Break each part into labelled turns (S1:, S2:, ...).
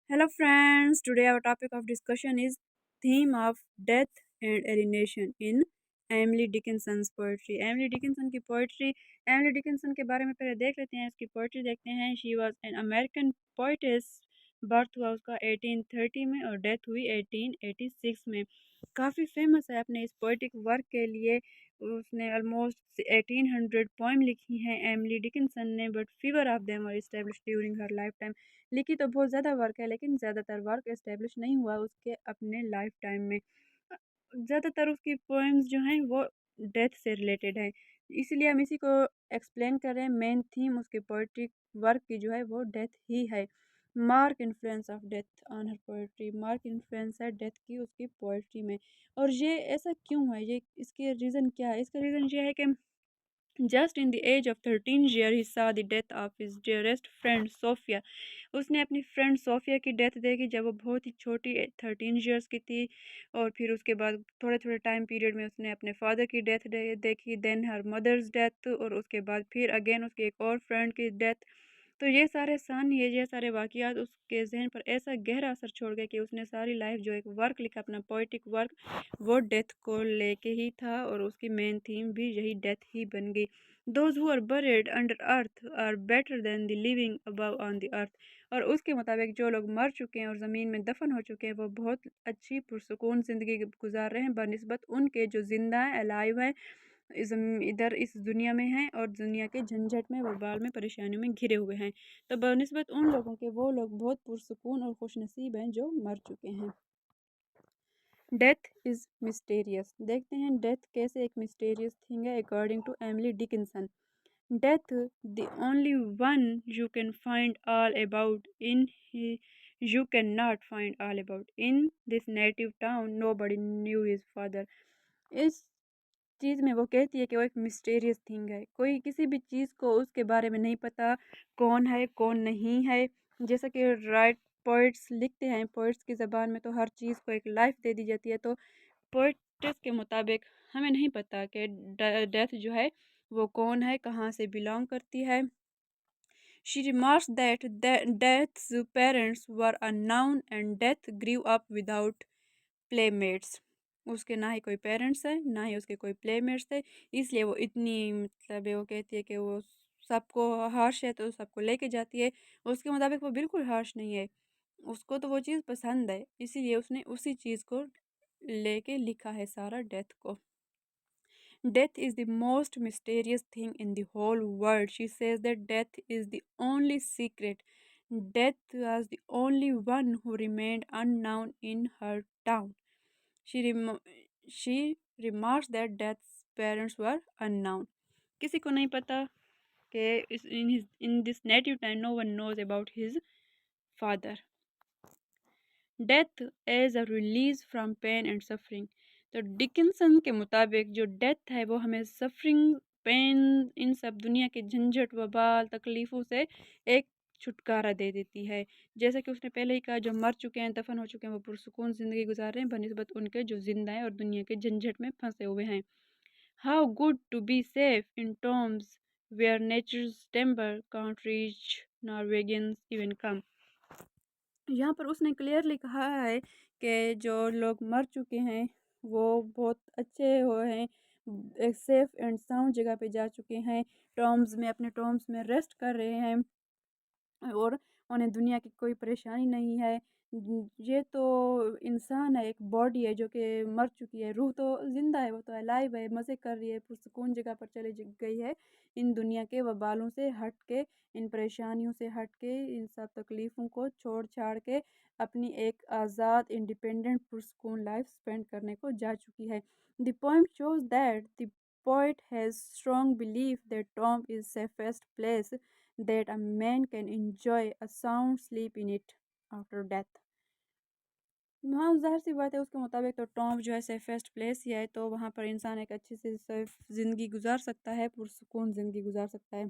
S1: Hello friends, today our topic of discussion is theme of death and alienation in Emily Dickinson's poetry. Emily Dickinson की poetry, Emily Dickinson के बारे में पहले देख लेते हैं, इसकी poetry देखते हैं। She was an American poetess, birth हुआ उसका 1830 में और डेथ हुई 1886 में। काफ़ी फेमस है अपने इस पोइटिक वर्क के लिए। उसने ऑलमोस्ट 1800 पोइम लिखी हैं एमिली डिकिंसन ने, but fever of them were establish during her life time. लिखी तो बहुत ज़्यादा वर्क है लेकिन ज़्यादातर वर्क एस्टेब्लिश नहीं हुआ उसके अपने लाइफ टाइम में। ज़्यादातर उसकी पोएम्स जो हैं वो डेथ से रिलेटेड है, इसलिए हम इसी को एक्सप्लेन कर रहे हैं। मेन थीम उसके पोइट्री वर्क की जो है वो डेथ ही है। Mark influence of death on her poetry, mark influence है डेथ की उसकी पोइट्री में। और ये ऐसा क्यों है, ये इसके रीज़न क्या है? इसका रीज़न ये है कि just in the age of 13 year he saw the death of his dearest friend Sophia. उसने अपनी फ्रेंड सोफिया की डेथ देखी जब वो बहुत ही छोटी 13 ईयर्स की थी। और फिर उसके बाद थोड़े थोड़े टाइम पीरियड में उसने अपने फादर की डेथ देखी, देन हर मदर्स डेथ, और उसके बाद फिर अगेन उसकी एक और फ्रेंड की डेथ। तो ये सारे वाक़यात उसके ज़हन पर ऐसा गहरा असर छोड़ गए कि उसने सारी लाइफ जो एक वर्क लिखा अपना पोएटिक वर्क, वो डेथ को लेके ही था और उसकी मेन थीम भी यही डेथ ही बन गई। Those who are buried under earth are better than the living above on the earth. और उसके मुताबिक जो लोग मर चुके हैं और ज़मीन में दफन हो चुके हैं वो बहुत अच्छी पुरसुकून ज़िंदगी गुजार रहे हैं बनिस्बत उनके जो ज़िंदा हैं, अलाइव हैं, इधर इस दुनिया में हैं और दुनिया के झंझट में, वबाल में, परेशानियों में घिरे हुए हैं। तो बनिस्बत उन लोगों के वो लोग बहुत पुरसुकून और खुशनसीब हैं जो मर चुके हैं। Death is mysterious. देखते हैं डेथ कैसे एक मिस्टीरियस थिंग है according to Emily Dickinson. Death, the only one you can find all about you cannot find all about. In this native town, nobody knew his father. इस चीज़ में वो कहती है कि वो एक मिस्टीरियस थिंग है, कोई किसी भी चीज़ को उसके बारे में नहीं पता कौन है कौन नहीं है। जैसा कि राइट पोइट्स लिखते हैं, पोइट्स की ज़बान में तो हर चीज़ को एक लाइफ दे दी जाती है। तो पोइट्स के मुताबिक हमें नहीं पता कि डेथ जो है वो कौन है, कहाँ से बिलोंग करती है। She remarks that Death's parents were unknown and Death grew up without playmates. उसके ना ही कोई पेरेंट्स है ना ही उसके कोई प्लेमेट्स थे, इसलिए वो इतनी मतलब वो कहती है कि वो सबको हार्श है तो सबको लेके जाती है। उसके मुताबिक वो बिल्कुल हार्श नहीं है, उसको तो वो चीज़ पसंद है, इसीलिए उसने उसी चीज़ को लेके लिखा है सारा डेथ को। Death is the most mysterious thing in the whole world. She says that death is the only secret. Death was the only one who remained unknown in her town. She, rem- she remarks that death's parents were unknown. किसी को नहीं पता कि in this native time no one knows about his father. Death as a release from pain and suffering. तो Dickinson के मुताबिक जो death है वो हमें सफरिंग, पेन, इन सब दुनिया के झंझट, वबाल, तकलीफ़ों से एक छुटकारा दे देती है। जैसा कि उसने पहले ही कहा, जो मर चुके हैं, दफन हो चुके हैं, वो पुरसुकून ज़िंदगी गुजार रहे हैं बनिस्बत उनके जो ज़िंदा हैं और दुनिया के झंझट में फंसे हुए हैं। How good to be safe in tombs where nature's temper can't reach nor vengeance even come. यहाँ पर उसने क्लियरली कहा है कि जो लोग मर चुके हैं वो बहुत अच्छे हुए हैं, एक सेफ एंड साउंड जगह पे जा चुके हैं, टॉम्स में, अपने टॉम्स में रेस्ट कर रहे हैं और उन्हें दुनिया की कोई परेशानी नहीं है। ये तो इंसान है, एक बॉडी है जो कि मर चुकी है, रूह तो ज़िंदा है, वो तो अलाइव है, मज़े कर रही है, पुरसुकून जगह पर चली गई है, इन दुनिया के वबालों से हट के, इन परेशानियों से हट के, इन सब तकलीफ़ों को छोड़ छाड़ के अपनी एक आज़ाद इंडिपेंडेंट पुरसुकून लाइफ स्पेंड करने को जा चुकी है। The poem shows that the poet has strong belief that tomb is safest place that a man can enjoy a sound sleep in it after death. हाँ, ज़ाहिर सी बात है, उसके मुताबिक तो टॉम जो है सेफेस्ट प्लेस ही है, तो वहाँ पर इंसान एक अच्छी सी सेफ ज़िंदगी गुजार सकता है, पुरसुकून ज़िंदगी गुजार सकता है,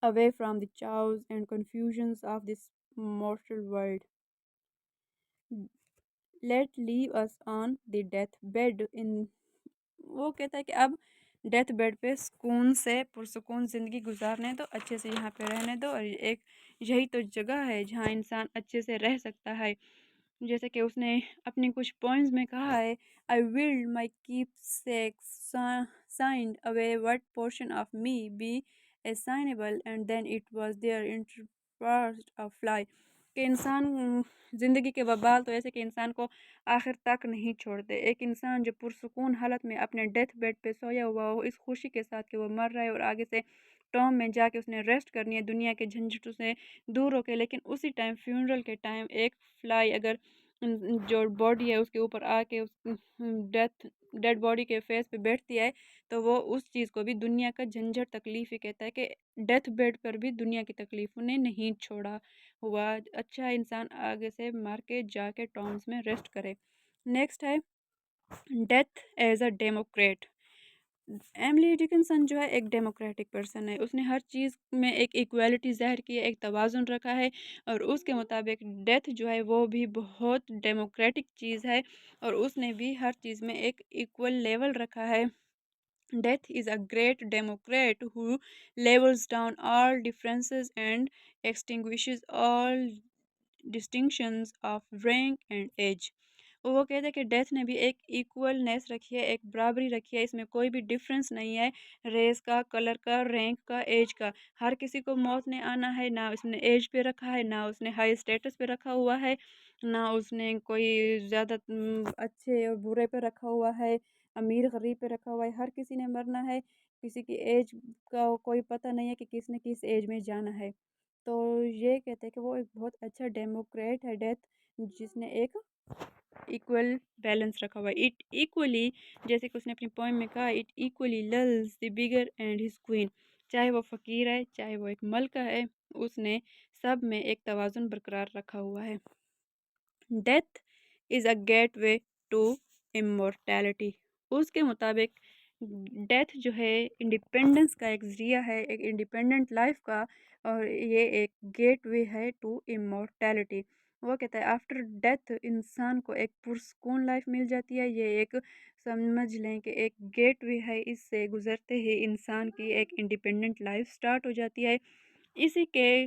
S1: away from the chaos and confusions of this mortal world. Let leave us on the death bed in. वो कहता है कि अब डेथ बेड पे सुकून से पुरसुकून ज़िंदगी गुजारने दो, अच्छे से यहाँ पे रहने दो, और एक यही तो जगह है जहाँ इंसान अच्छे से रह सकता है। जैसे कि उसने अपनी कुछ पोइम्स में कहा है, I willed my keepsake signed away what portion of me be assignable and then it was there interposed a fly। कि इंसान ज़िंदगी के वबाल तो ऐसे कि इंसान को आखिर तक नहीं छोड़ते। एक इंसान जो पुरसुकून हालत में अपने डेथ बेड पे सोया हुआ हो, इस खुशी के साथ कि वो मर रहा है और आगे से टॉम में जाके उसने रेस्ट करनी है दुनिया के झंझटों से दूर होके, लेकिन उसी टाइम फ्यूनरल के टाइम एक फ्लाई अगर जो बॉडी है उसके ऊपर आके उस डेड बॉडी के फेस पे बैठती है, तो वो उस चीज़ को भी दुनिया का झंझट तकलीफ ही कहता है कि डेथ बेड पर भी दुनिया की तकलीफ उन्हें नहीं छोड़ा हुआ। अच्छा इंसान आगे से मार के जाके टॉम्स में रेस्ट करे। नेक्स्ट है death as a democrat. Emily Dickinson जो है एक डेमोक्रेटिक पर्सन है। उसने हर चीज़ में एक इक्वालिटी ज़ाहिर की है, एक तवाज़ुन रखा है, और उसके मुताबिक डेथ जो है वो भी बहुत डेमोक्रेटिक चीज़ है, और उसने भी हर चीज़ में एक इक्वल लेवल रखा है। Death is a great Democrat who levels down all differences and extinguishes all distinctions of rank and age। वो कहते हैं कि डेथ ने भी एक इक्वलनेस रखी है, एक बराबरी रखी है, इसमें कोई भी डिफरेंस नहीं है रेस का, कलर का, रैंक का, एज का। हर किसी को मौत ने आना है, ना उसने एज पे रखा है, ना उसने हाई स्टेटस पे रखा हुआ है, ना उसने कोई ज़्यादा अच्छे और बुरे पे रखा हुआ है, अमीर गरीब पे रखा हुआ है। हर किसी ने मरना है, किसी की एज का कोई पता नहीं है कि किसने किस एज में जाना है। तो ये कहते हैं कि वो एक बहुत अच्छा डेमोक्रेट है डेथ, जिसने एक इक्वल बैलेंस रखा हुआ है। इट इक्वली, जैसे कि उसने अपनी पोएम में कहा, it equally loves the bigger and his queen. चाहे वो फ़कीर है, चाहे वो एक मलका है, उसने सब में एक तवाज़ुन बरकरार रखा हुआ है। Death is a gateway to immortality. उसके मुताबिक डेथ जो है इंडिपेंडेंस का एक ज़रिया है, एक इंडिपेंडेंट लाइफ का, और ये एक गेट वे है टू इमोर्टैलिटी। वो कहता है आफ्टर डेथ इंसान को एक पुरस्कून लाइफ मिल जाती है। ये एक समझ लें कि एक गेट वे है, इससे गुज़रते ही इंसान की एक इंडिपेंडेंट लाइफ स्टार्ट हो जाती है। इसी के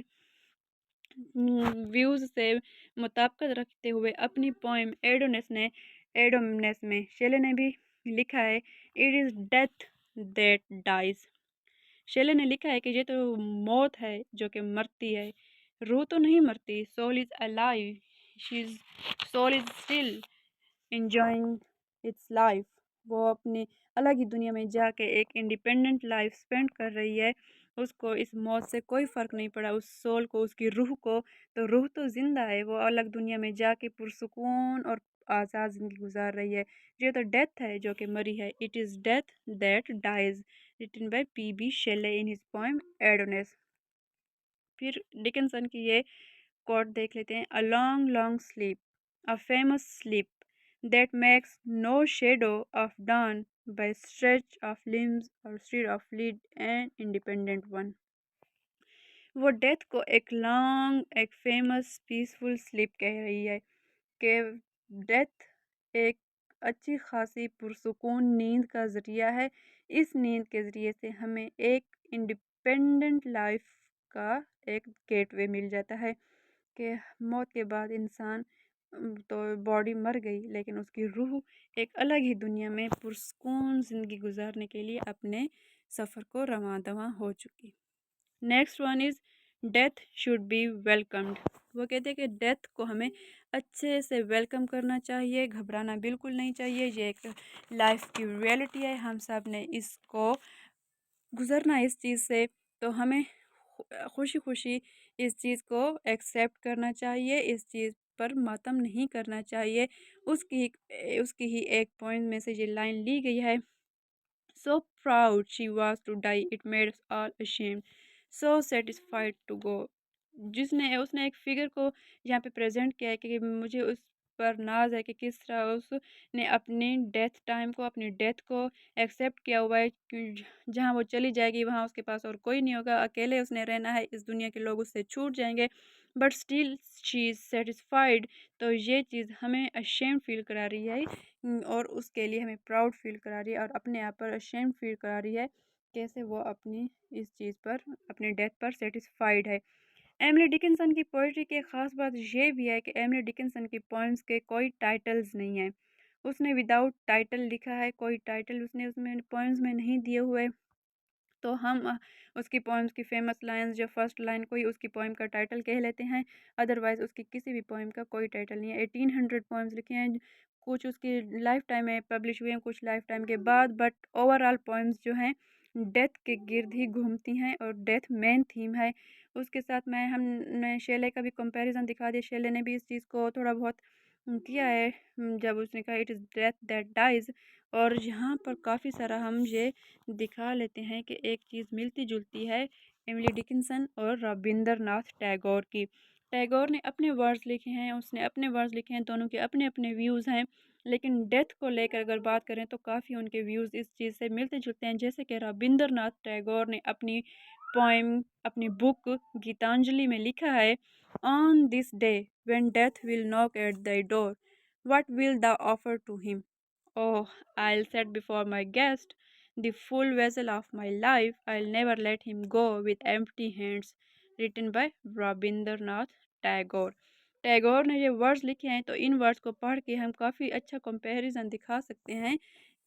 S1: व्यूज़ से मुताबिकत रखते हुए अपनी पोएम एडोमनेस में शेले ने भी लिखा है, it is death that dies. Shelley ने लिखा है कि ये तो मौत है जो कि मरती है, रूह तो नहीं मरती। Soul is alive, she soul is still enjoying its life। वो अपनी अलग ही दुनिया में जाके एक इंडिपेंडेंट लाइफ स्पेंड कर रही है। उसको इस मौत से कोई फ़र्क नहीं पड़ा, उस सोल को, उसकी रूह को। तो रूह तो ज़िंदा है, वो अलग दुनिया में जाके पुरसुकून और आज़ाद ज़िंदगी गुजार रही है। ये तो डेथ है जो कि मरी है। It is death that dies, written by P Shelley in his poem Adonais. फिर डिकिंसन की ये कोट देख लेते हैं, a long long sleep, a famous sleep that makes no shadow of dawn by stretch of limbs or street of lead and independent one। वो death को एक long, एक फेमस पीसफुल स्लीप कह रही है कि डेथ एक अच्छी खासी पुरसुकून नींद का ज़रिया है। इस नींद के ज़रिए से हमें एक इंडिपेंडेंट लाइफ का एक गेटवे मिल जाता है कि मौत के बाद इंसान तो बॉडी मर गई, लेकिन उसकी रूह एक अलग ही दुनिया में पुरसुकून ज़िंदगी गुजारने के लिए अपने सफ़र को रवां दवां हो चुकी। Next one is death should be welcomed. वो कहते हैं कि डेथ को हमें अच्छे से वेलकम करना चाहिए, घबराना बिल्कुल नहीं चाहिए। ये एक लाइफ की रियलिटी है, हम सब ने इसको गुज़रना इस चीज़ से, तो हमें खुशी खुशी इस चीज़ को एक्सेप्ट करना चाहिए, इस चीज़ पर मातम नहीं करना चाहिए। उसकी ही एक पॉइंट में से ये लाइन ली गई है, so proud she was to die, it made us all ashamed, so satisfied to go। जिसने उसने एक फिगर को यहाँ पे प्रेजेंट किया है कि मुझे उस पर नाज है कि किस तरह उसने अपनी डेथ टाइम को, अपनी डेथ को एक्सेप्ट किया हुआ है कि जहाँ वो चली जाएगी वहाँ उसके पास और कोई नहीं होगा, अकेले उसने रहना है, इस दुनिया के लोग उससे छूट जाएंगे। But still she is satisfied. تو یہ چیز ہمیں اشیم فیل کرا رہی ہے اور اس کے لیے ہمیں پراؤڈ فیل کرا رہی ہے اور اپنے آپ پر اشیم فیل کرا رہی ہے کیسے وہ اپنی اس چیز پر اپنی ڈیتھ پر سیٹسفائڈ ہے. ایملی ڈکنسن کی پوئٹری کی خاص بات یہ بھی ہے کہ ایملی ڈکنسن کی پوئمز کے کوئی ٹائٹلز نہیں ہیں. اس نے وداؤٹ ٹائٹل لکھا ہے. کوئی ٹائٹل اس میں پوئمز میں نہیں دیے ہوئے. تو ہم اس کی پوئمز کی فیمس لائنز جو فرسٹ لائن کو ہی اس کی پوئم کا ٹائٹل کہہ لیتے ہیں. ادروائز اس کی کسی بھی پوئم کا کوئی ٹائٹل نہیں ہے. 1800 پوئمز لکھے ہیں. کچھ اس کی لائف ٹائم میں پبلش ہوئے ہیں, کچھ لائف ٹائم کے بعد. بٹ اوور آل پوئمز جو ہیں ڈیتھ کے گرد ہی گھومتی ہیں اور ڈیتھ مین تھیم ہے. اس کے ساتھ ہم نے شیلے کا بھی کمپیریزن دکھا دیا. شیلے نے بھی اس چیز کو تھوڑا بہت کیا ہے جب اس نے کہا it is death that dies. اور یہاں پر کافی سارا ہم یہ دکھا لیتے ہیں کہ ایک چیز ملتی جلتی ہے ایملی ڈکنسن اور رابندر ناتھ ٹیگور کی. ٹیگور نے اپنے ورڈز لکھے ہیں, اس نے اپنے ورڈز لکھے ہیں, دونوں کے اپنے اپنے ویوز ہیں. لیکن ڈیتھ کو لے کر اگر بات کریں تو کافی ان کے ویوز اس چیز سے ملتے جلتے ہیں. جیسے کہ رابندر ناتھ ٹیگور نے اپنی پوئم اپنی بک گیتانجلی میں لکھا ہے, on this day when death will knock at thy door what will thou offer to him? Oh, I'll set before my guest the full vessel of my life. I'll never let him go with empty hands. Written by Rabindra Nath Tagore. Tagore نے یہ words لکھے ہیں تو ان words کو پڑھ کے ہم کافی اچھا کمپیریزن دکھا سکتے ہیں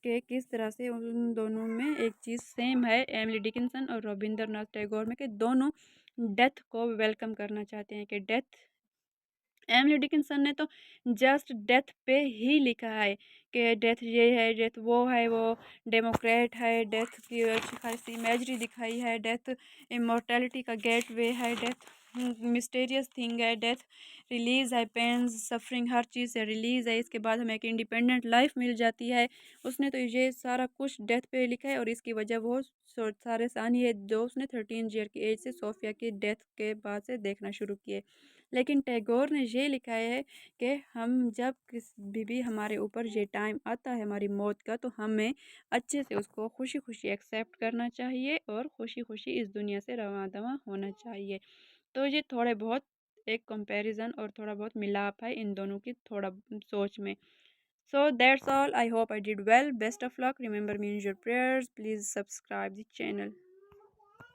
S1: کہ کس طرح سے ان دونوں میں ایک چیز سیم ہے ایملی ڈکنسن اور رابندر ناتھ ٹیگور میں, کہ دونوں ڈیتھ کو ویلکم کرنا چاہتے ہیں. کہ ڈیتھ ایملی ڈکنسن نے تو جسٹ ڈیتھ پہ ہی لکھا ہے کہ ڈیتھ یہ ہے, ڈیتھ وہ ہے, وہ ڈیموکریٹ ہے, ڈیتھ کی اچھی خاصی امیجری دکھائی ہے, ڈیتھ امورٹیلٹی کا گیٹ وے ہے, ڈیتھ مسٹیریس تھنگ ہے, ڈیتھ ریلیز ہے, پینز سفرنگ ہر چیز سے ریلیز ہے, اس کے بعد ہمیں ایک انڈیپینڈنٹ لائف مل جاتی ہے. اس نے تو یہ سارا کچھ ڈیتھ پہ لکھا ہے اور اس کی وجہ وہ سارے ثانی ہے جو اس نے 13 ایئر کی ایج سے صوفیہ کی ڈیتھ کے بعد سے دیکھنا شروع کیے. لیکن ٹیگور نے یہ لکھا ہے کہ ہم جب بھی ہمارے اوپر یہ ٹائم آتا ہے ہماری موت کا تو ہمیں اچھے سے اس کو خوشی خوشی ایکسیپٹ کرنا چاہیے اور خوشی خوشی اس دنیا سے رواں دواں ہونا چاہیے. تو یہ تھوڑے بہت ایک کمپیریزن اور تھوڑا بہت ملاپ ہے ان دونوں کی تھوڑا سوچ میں. So that's all. I hope I did well. Best of luck. Remember me in your prayers. Please subscribe the channel.